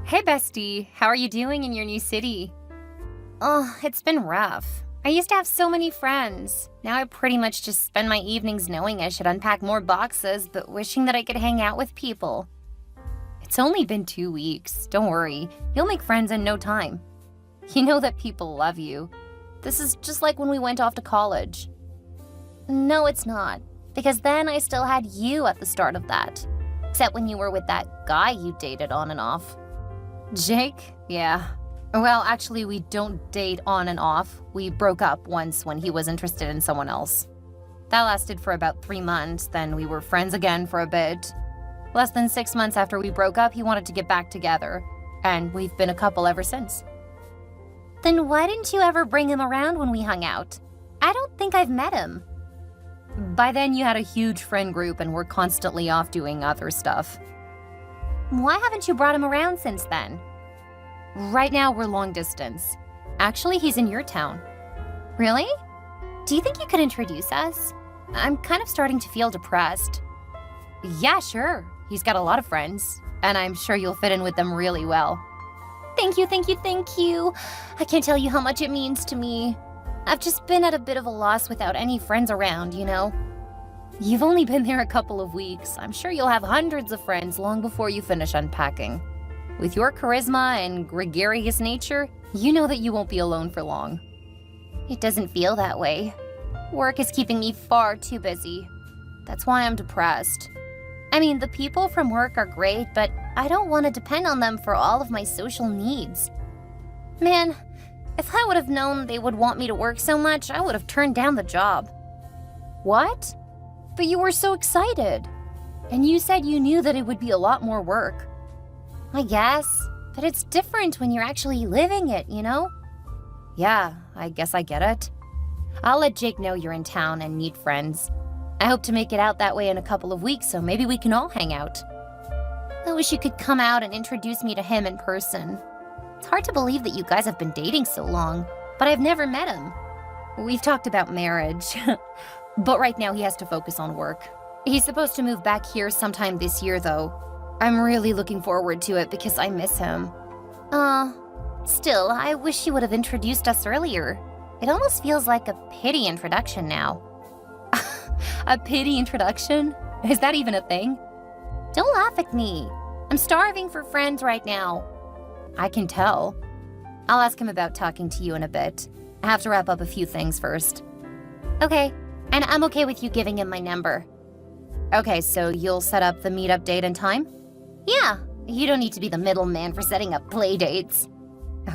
Hey bestie, how are you doing in your new city? Oh, it's been rough. I used to have so many friends. Now I pretty much just spend my evenings knowing I should unpack more boxes, but wishing that I could hang out with people. It's only been 2 weeks. Don't worry, you'll make friends in no time. You know that people love you. This is just like when we went off to college. No, it's not, because then I still had you at the start of that. Except when you were with that guy you dated on and off. Jake? Yeah. Well, actually, we don't date on and off. We broke up once when he was interested in someone else. That lasted for about 3 months, then we were friends again for a bit. Less than 6 months after we broke up, he wanted to get back together, and we've been a couple ever since. Then why didn't you ever bring him around when we hung out? I don't think I've met him. By then, you had a huge friend group and were constantly off doing other stuff. Why haven't you brought him around since then? Right now, we're long distance. Actually, he's in your town. Really? Do you think you could introduce us? I'm kind of starting to feel depressed. Yeah, sure. He's got a lot of friends, and I'm sure you'll fit in with them really well. Thank you, thank you, thank you. I can't tell you how much it means to me. I've just been at a bit of a loss without any friends around, you know? You've only been there a couple of weeks. I'm sure you'll have hundreds of friends long before you finish unpacking. With your charisma and gregarious nature, you know that you won't be alone for long. It doesn't feel that way. Work is keeping me far too busy. That's why I'm depressed. I mean, the people from work are great, but I don't want to depend on them for all of my social needs. Man, if I would have known they would want me to work so much, I would have turned down the job. What? But you were so excited. And you said you knew that it would be a lot more work. I guess, but it's different when you're actually living it, you know? Yeah, I guess I get it. I'll let Jake know you're in town and need friends. I hope to make it out that way in a couple of weeks, so maybe we can all hang out. I wish you could come out and introduce me to him in person. It's hard to believe that you guys have been dating so long, but I've never met him. We've talked about marriage, but right now he has to focus on work. He's supposed to move back here sometime this year, though. I'm really looking forward to it because I miss him. Still, I wish you would have introduced us earlier. It almost feels like a pity introduction now. A pity introduction? Is that even a thing? Don't laugh at me. I'm starving for friends right now. I can tell. I'll ask him about talking to you in a bit. I have to wrap up a few things first. Okay, and I'm okay with you giving him my number. Okay, so you'll set up the meetup date and time? Yeah, you don't need to be the middleman for setting up play dates.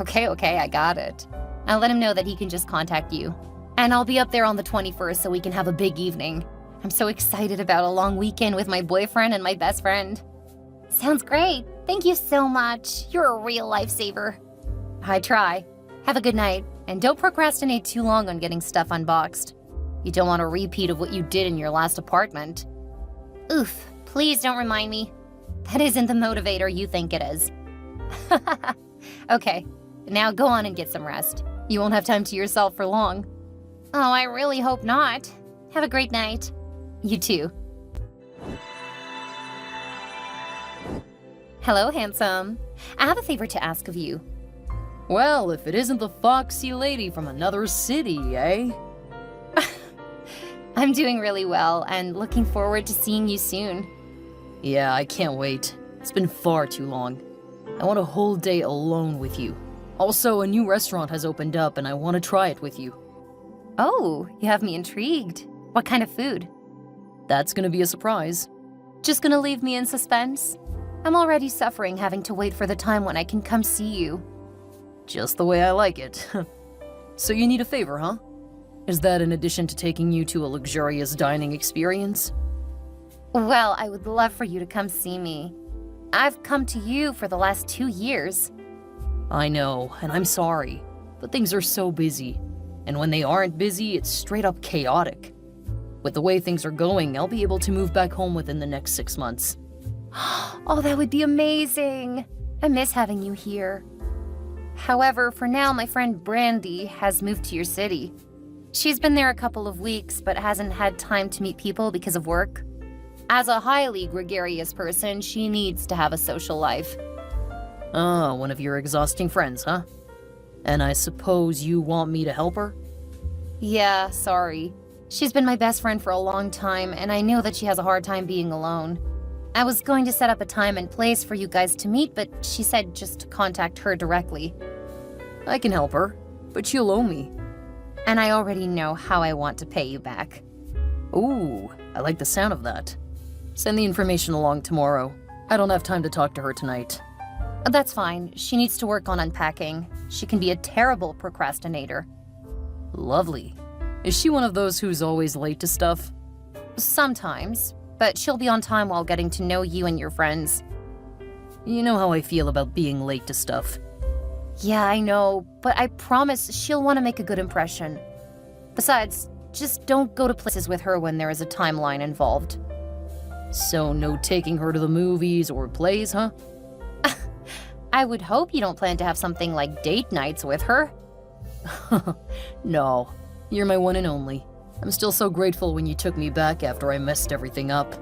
Okay, I got it. I'll let him know that he can just contact you. And I'll be up there on the 21st so we can have a big evening. I'm so excited about a long weekend with my boyfriend and my best friend. Sounds great. Thank you so much. You're a real lifesaver. I try. Have a good night, and don't procrastinate too long on getting stuff unboxed. You don't want a repeat of what you did in your last apartment. Oof, please don't remind me. That isn't the motivator you think it is. Okay, now go on and get some rest. You won't have time to yourself for long. Oh, I really hope not. Have a great night. You too. Hello, handsome. I have a favor to ask of you. Well, if it isn't the foxy lady from another city, eh? I'm doing really well and looking forward to seeing you soon. Yeah, I can't wait. It's been far too long. I want a whole day alone with you. Also, a new restaurant has opened up and I want to try it with you. Oh, you have me intrigued. What kind of food? That's gonna be a surprise. Just gonna leave me in suspense? I'm already suffering having to wait for the time when I can come see you. Just the way I like it. So you need a favor, huh? Is that in addition to taking you to a luxurious dining experience? Well, I would love for you to come see me. I've come to you for the last 2 years. I know, and I'm sorry, but things are so busy. And when they aren't busy, it's straight up chaotic. With the way things are going, I'll be able to move back home within the next 6 months. Oh, that would be amazing. I miss having you here. However, for now, my friend Brandy has moved to your city. She's been there a couple of weeks, but hasn't had time to meet people because of work. As a highly gregarious person, she needs to have a social life. Ah, one of your exhausting friends, huh? And I suppose you want me to help her? Yeah, sorry. She's been my best friend for a long time, and I know that she has a hard time being alone. I was going to set up a time and place for you guys to meet, but she said just to contact her directly. I can help her, but you'll owe me. And I already know how I want to pay you back. Ooh, I like the sound of that. Send the information along tomorrow. I don't have time to talk to her tonight. That's fine. She needs to work on unpacking. She can be a terrible procrastinator. Lovely. Is she one of those who's always late to stuff? Sometimes, but she'll be on time while getting to know you and your friends. You know how I feel about being late to stuff. Yeah, I know, but I promise she'll want to make a good impression. Besides, just don't go to places with her when there is a timeline involved. So no taking her to the movies or plays, huh? I would hope you don't plan to have something like date nights with her. No, you're my one and only. I'm still so grateful when you took me back after I messed everything up.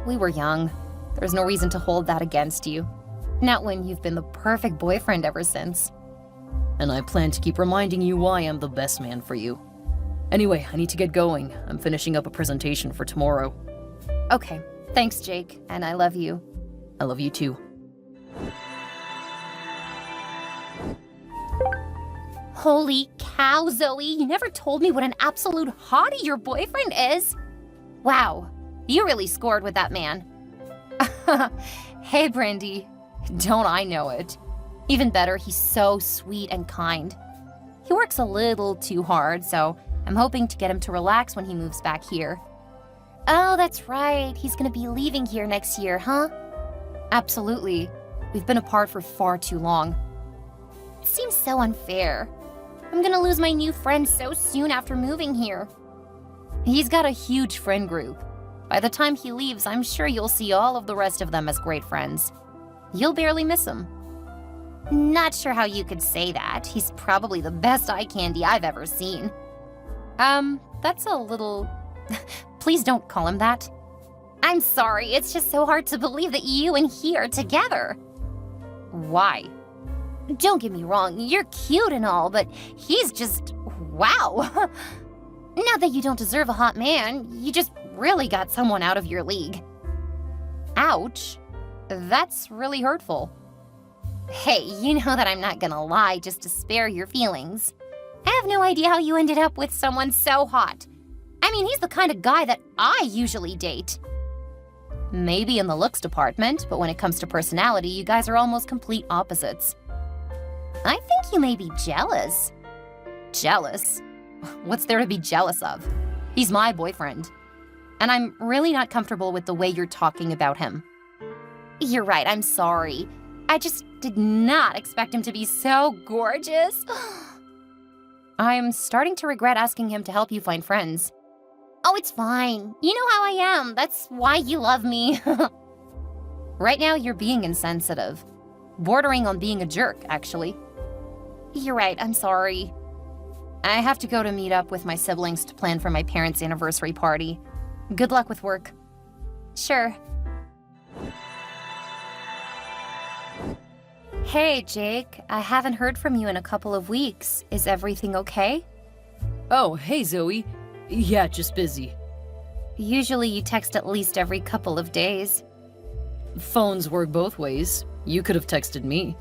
We were young. There's no reason to hold that against you. Not when you've been the perfect boyfriend ever since. And I plan to keep reminding you why I'm the best man for you. Anyway, I need to get going. I'm finishing up a presentation for tomorrow. Okay, thanks, Jake, and I love you. I love you too. Holy cow, Zoe, you never told me what an absolute hottie your boyfriend is. Wow, you really scored with that man. Hey, Brandy, don't I know it? Even better, he's so sweet and kind. He works a little too hard, so I'm hoping to get him to relax when he moves back here. Oh, that's right, he's gonna be leaving here next year, huh? Absolutely. We've been apart for far too long. It seems so unfair. I'm gonna lose my new friend so soon after moving here. He's got a huge friend group. By the time he leaves, I'm sure you'll see all of the rest of them as great friends. You'll barely miss him. Not sure how you could say that. He's probably the best eye candy I've ever seen. That's a little... Please don't call him that. I'm sorry, it's just so hard to believe that you and he are together. Why? Don't get me wrong, you're cute and all, but he's just... wow. Not that you don't deserve a hot man, you just really got someone out of your league. Ouch. That's really hurtful. Hey, you know that I'm not gonna lie just to spare your feelings. I have no idea how you ended up with someone so hot. I mean, he's the kind of guy that I usually date. Maybe in the looks department, but when it comes to personality, you guys are almost complete opposites. I think you may be jealous. Jealous? What's there to be jealous of? He's my boyfriend. And I'm really not comfortable with the way you're talking about him. You're right, I'm sorry. I just did not expect him to be so gorgeous. I'm starting to regret asking him to help you find friends. Oh, it's fine. You know how I am. That's why you love me. Right now, you're being insensitive. Bordering on being a jerk, actually. You're right, I'm sorry. I have to go to meet up with my siblings to plan for my parents' anniversary party. Good luck with work. Sure. Hey, Jake. I haven't heard from you in a couple of weeks. Is everything okay? Oh, hey Zoe. Yeah, just busy. Usually you text at least every couple of days. Phones work both ways. You could have texted me.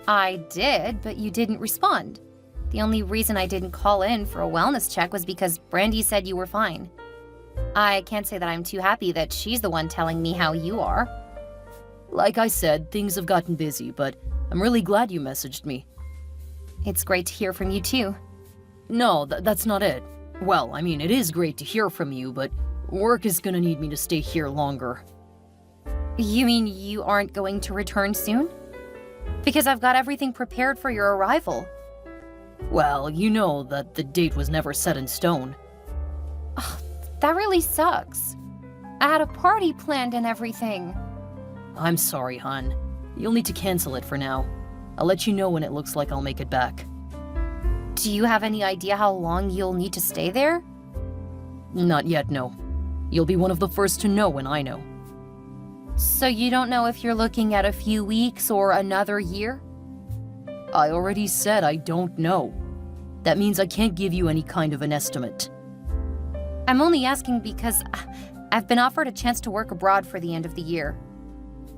I did, but you didn't respond. The only reason I didn't call in for a wellness check was because Brandy said you were fine. I can't say that I'm too happy that she's the one telling me how you are. Like I said, things have gotten busy, but I'm really glad you messaged me. It's great to hear from you too. No, that's not it. Well, I mean, it is great to hear from you, but work is gonna need me to stay here longer. You mean you aren't going to return soon? Because I've got everything prepared for your arrival. Well, you know that the date was never set in stone. Oh, that really sucks. I had a party planned and everything. I'm sorry, hon. You'll need to cancel it for now. I'll let you know when it looks like I'll make it back. Do you have any idea how long you'll need to stay there? Not yet, no. You'll be one of the first to know when I know. So you don't know if you're looking at a few weeks or another year? I already said I don't know. That means I can't give you any kind of an estimate. I'm only asking because I've been offered a chance to work abroad for the end of the year.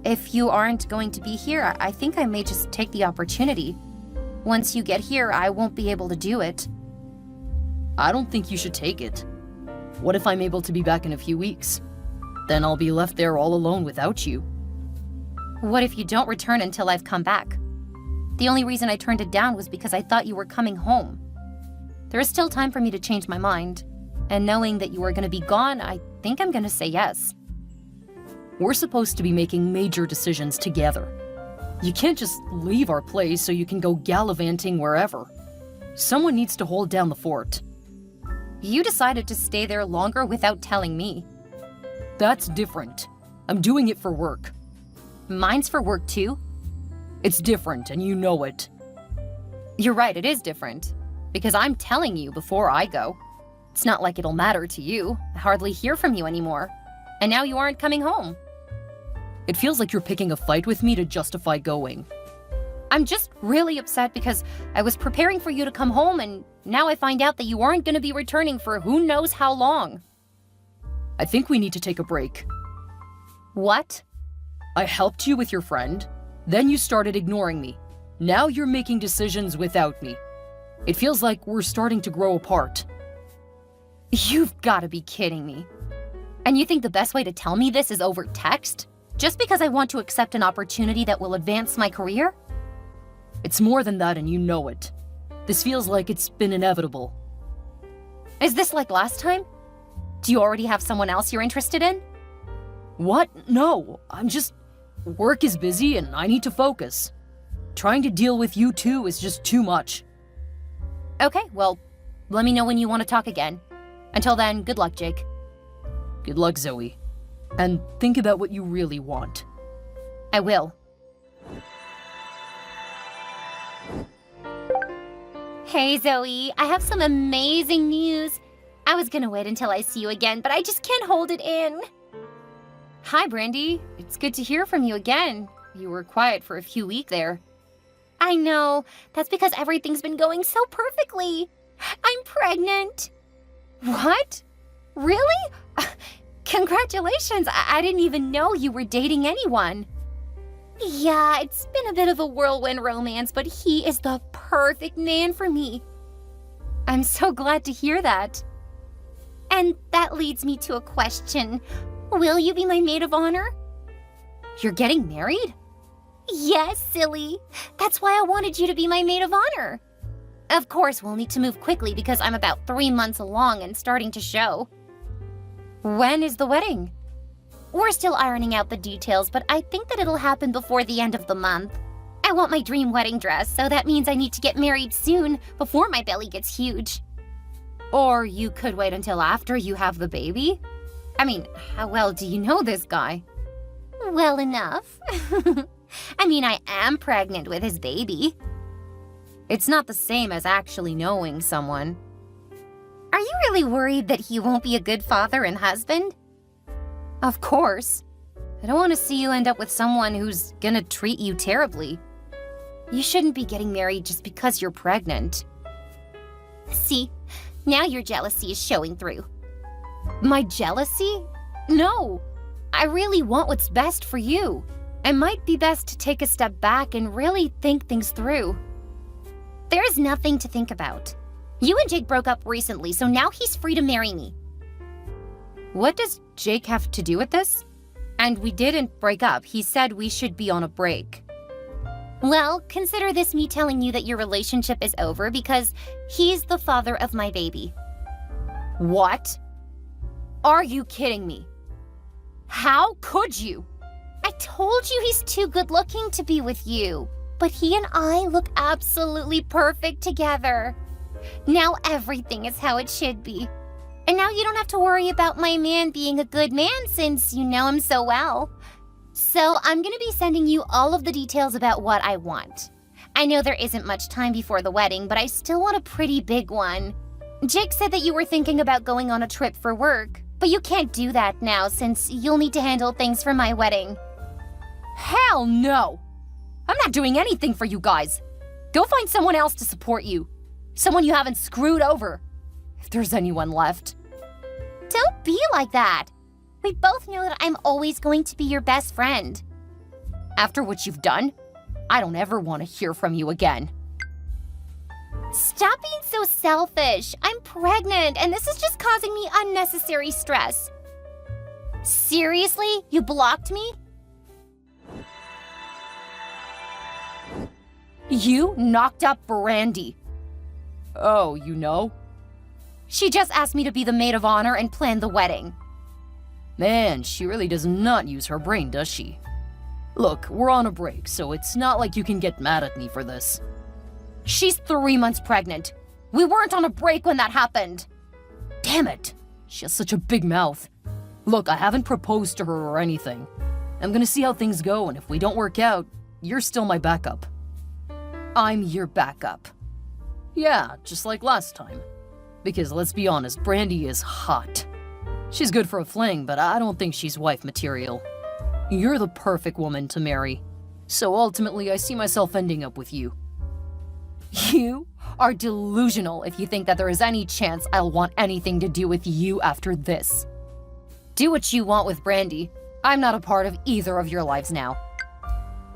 If you aren't going to be here, I think I may just take the opportunity. Once you get here, I won't be able to do it. I don't think you should take it. What if I'm able to be back in a few weeks? Then I'll be left there all alone without you. What if you don't return until I've come back? The only reason I turned it down was because I thought you were coming home. There is still time for me to change my mind, and knowing that you are going to be gone, I think I'm going to say yes. We're supposed to be making major decisions together. You can't just leave our place so you can go gallivanting wherever. Someone needs to hold down the fort. You decided to stay there longer without telling me. That's different. I'm doing it for work. Mine's for work too? It's different, and you know it. You're right, it is different. Because I'm telling you before I go. It's not like it'll matter to you. I hardly hear from you anymore. And now you aren't coming home. It feels like you're picking a fight with me to justify going. I'm just really upset because I was preparing for you to come home and now I find out that you aren't going to be returning for who knows how long. I think we need to take a break. What? I helped you with your friend, then you started ignoring me. Now you're making decisions without me. It feels like we're starting to grow apart. You've got to be kidding me. And you think the best way to tell me this is over text? Just because I want to accept an opportunity that will advance my career? It's more than that, and you know it. This feels like it's been inevitable. Is this like last time? Do you already have someone else you're interested in? What? No, work is busy and I need to focus. Trying to deal with you two is just too much. Okay, well, let me know when you want to talk again. Until then, good luck, Jake. Good luck, Zoe. And think about what you really want. I will. Hey, Zoe, I have some amazing news. I was gonna wait until I see you again, but I just can't hold it in. Hi, Brandy. It's good to hear from you again. You were quiet for a few weeks there. I know. That's because everything's been going so perfectly. I'm pregnant. What? Really? Congratulations. I didn't even know you were dating anyone. Yeah, it's been a bit of a whirlwind romance, but he is the perfect man for me. I'm so glad to hear that. And that leads me to a question. Will you be my maid of honor? You're getting married? Yes, silly. That's why I wanted you to be my maid of honor. Of course, we'll need to move quickly because I'm about 3 months along and starting to show. When is the wedding? We're still ironing out the details, but I think that it'll happen before the end of the month. I want my dream wedding dress, so that means I need to get married soon, before my belly gets huge. Or you could wait until after you have the baby. I mean, how well do you know this guy? Well enough. I mean, I am pregnant with his baby. It's not the same as actually knowing someone. Are you really worried that he won't be a good father and husband? Of course. I don't want to see you end up with someone who's gonna treat you terribly. You shouldn't be getting married just because you're pregnant. See, now your jealousy is showing through. My jealousy? No. I really want what's best for you. It might be best to take a step back and really think things through. There's nothing to think about. You and Jake broke up recently, so now he's free to marry me. What does Jake have to do with this? And we didn't break up. He said we should be on a break. Well, consider this me telling you that your relationship is over because he's the father of my baby. What? Are you kidding me? How could you? I told you he's too good looking to be with you. But he and I look absolutely perfect together. Now everything is how it should be. And now you don't have to worry about my man being a good man since you know him so well. So I'm going to be sending you all of the details about what I want. I know there isn't much time before the wedding, but I still want a pretty big one. Jake said that you were thinking about going on a trip for work, but you can't do that now since you'll need to handle things for my wedding. Hell no! I'm not doing anything for you guys. Go find someone else to support you. Someone you haven't screwed over. If there's anyone left. Don't be like that. We both know that I'm always going to be your best friend. After what you've done, I don't ever want to hear from you again. Stop being so selfish. I'm pregnant, and this is just causing me unnecessary stress. Seriously? You blocked me? You knocked up Brandy. Oh, you know? She just asked me to be the maid of honor and plan the wedding. Man, she really does not use her brain, does she? Look, we're on a break, so it's not like you can get mad at me for this. She's 3 months pregnant. We weren't on a break when that happened. Damn it! She has such a big mouth. Look, I haven't proposed to her or anything. I'm gonna see how things go, and if we don't work out, you're still my backup. I'm your backup. Yeah, just like last time. Because let's be honest, Brandy is hot. She's good for a fling, but I don't think she's wife material. You're the perfect woman to marry. So ultimately, I see myself ending up with you. You are delusional if you think that there is any chance I'll want anything to do with you after this. Do what you want with Brandy. I'm not a part of either of your lives now.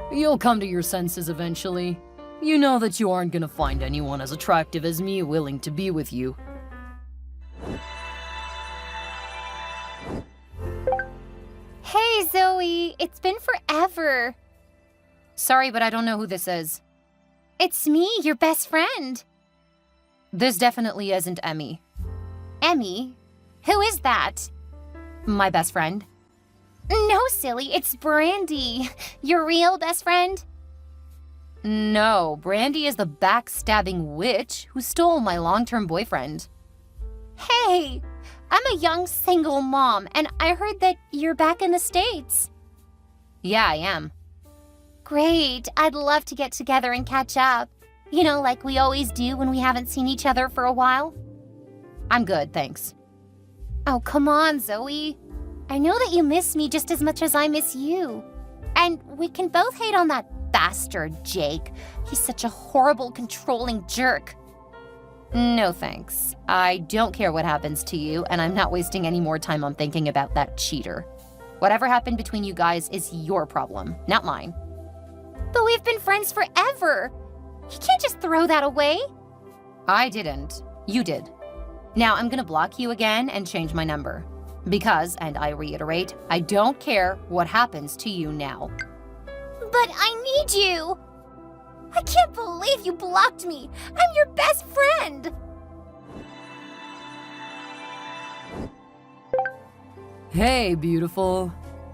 You'll come to your senses eventually. You know that you aren't gonna find anyone as attractive as me willing to be with you. Hey, Zoe. It's been forever. Sorry, but I don't know who this is. It's me, your best friend. This definitely isn't Emmy. Emmy? Who is that? My best friend. No, silly, it's Brandy. Your real best friend? No, Brandy is the backstabbing witch who stole my long-term boyfriend. Hey, I'm a young single mom, and I heard that you're back in the States. Yeah, I am. Great, I'd love to get together and catch up. You know, like we always do when we haven't seen each other for a while. I'm good, thanks. Oh, come on, Zoe. I know that you miss me just as much as I miss you. And we can both hate on that bastard, Jake. He's such a horrible, controlling jerk. No thanks. I don't care what happens to you, and I'm not wasting any more time on thinking about that cheater. Whatever happened between you guys is your problem, not mine. But we've been friends forever. You can't just throw that away. I didn't. You did. Now I'm gonna block you again and change my number. Because, and I reiterate, I don't care what happens to you now. But I need you. I can't believe you blocked me. I'm your best friend. Hey, beautiful.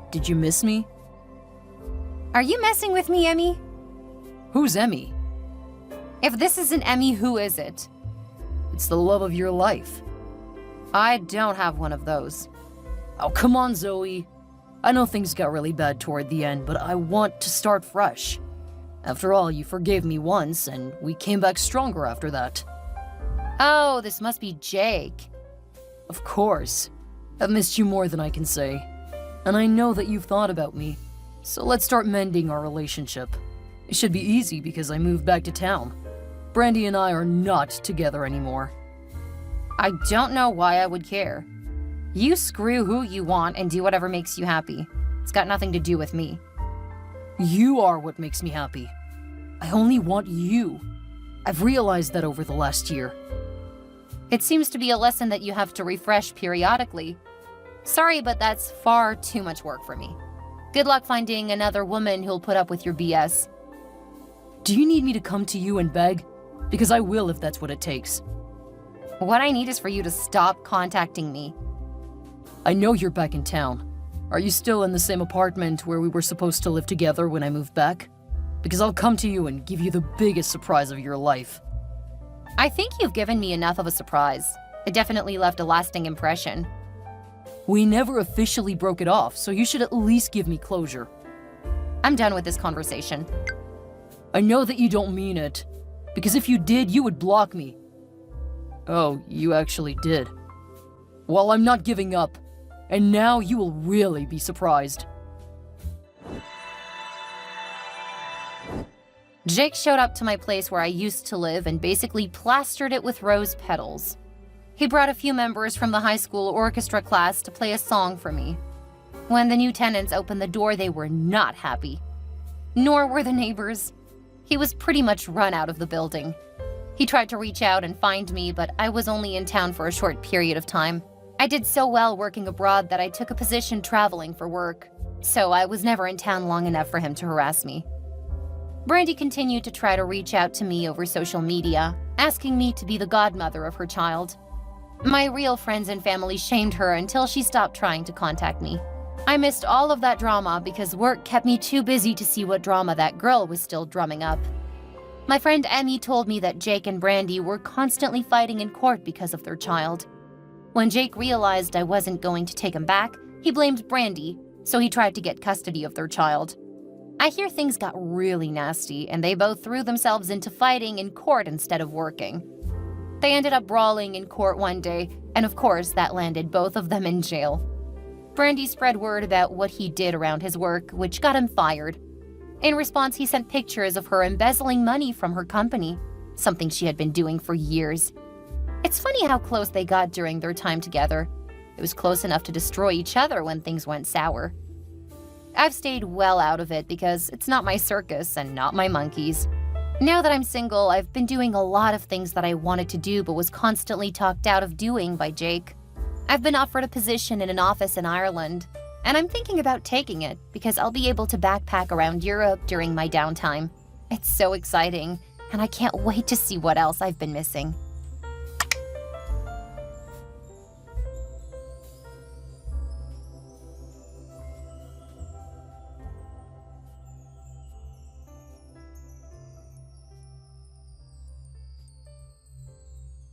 Did you miss me? Are you messing with me, Emmy? Who's Emmy? If this isn't Emmy, who is it? It's the love of your life. I don't have one of those. Oh, come on, Zoe. I know things got really bad toward the end, but I want to start fresh. After all, you forgave me once, and we came back stronger after that. Oh, this must be Jake. Of course. I've missed you more than I can say. And I know that you've thought about me. So let's start mending our relationship. It should be easy because I moved back to town. Brandy and I are not together anymore. I don't know why I would care. You screw who you want and do whatever makes you happy. It's got nothing to do with me. You are what makes me happy. I only want you. I've realized that over the last year. It seems to be a lesson that you have to refresh periodically. Sorry, but that's far too much work for me. Good luck finding another woman who'll put up with your BS. Do you need me to come to you and beg? Because I will if that's what it takes. What I need is for you to stop contacting me. I know you're back in town. Are you still in the same apartment where we were supposed to live together when I moved back? Because I'll come to you and give you the biggest surprise of your life. I think you've given me enough of a surprise. It definitely left a lasting impression. We never officially broke it off, so you should at least give me closure. I'm done with this conversation. I know that you don't mean it, because if you did, you would block me. Oh, you actually did. Well, I'm not giving up, and now you will really be surprised. Jake showed up to my place where I used to live and basically plastered it with rose petals. He brought a few members from the high school orchestra class to play a song for me. When the new tenants opened the door, they were not happy. Nor were the neighbors. He was pretty much run out of the building. He tried to reach out and find me, but I was only in town for a short period of time. I did so well working abroad that I took a position traveling for work, so I was never in town long enough for him to harass me. Brandy continued to try to reach out to me over social media, asking me to be the godmother of her child. My real friends and family shamed her until she stopped trying to contact me. I missed all of that drama because work kept me too busy to see what drama that girl was still drumming up. My friend Emmy told me that Jake and Brandy were constantly fighting in court because of their child. When Jake realized I wasn't going to take him back, he blamed Brandy, so he tried to get custody of their child. I hear things got really nasty, and they both threw themselves into fighting in court instead of working. They ended up brawling in court one day, and of course that landed both of them in jail. Brandy spread word about what he did around his work, which got him fired. In response, he sent pictures of her embezzling money from her company, something she had been doing for years. It's funny how close they got during their time together. It was close enough to destroy each other when things went sour. I've stayed well out of it because it's not my circus and not my monkeys. Now that I'm single, I've been doing a lot of things that I wanted to do but was constantly talked out of doing by Jake. I've been offered a position in an office in Ireland, and I'm thinking about taking it because I'll be able to backpack around Europe during my downtime. It's so exciting, and I can't wait to see what else I've been missing.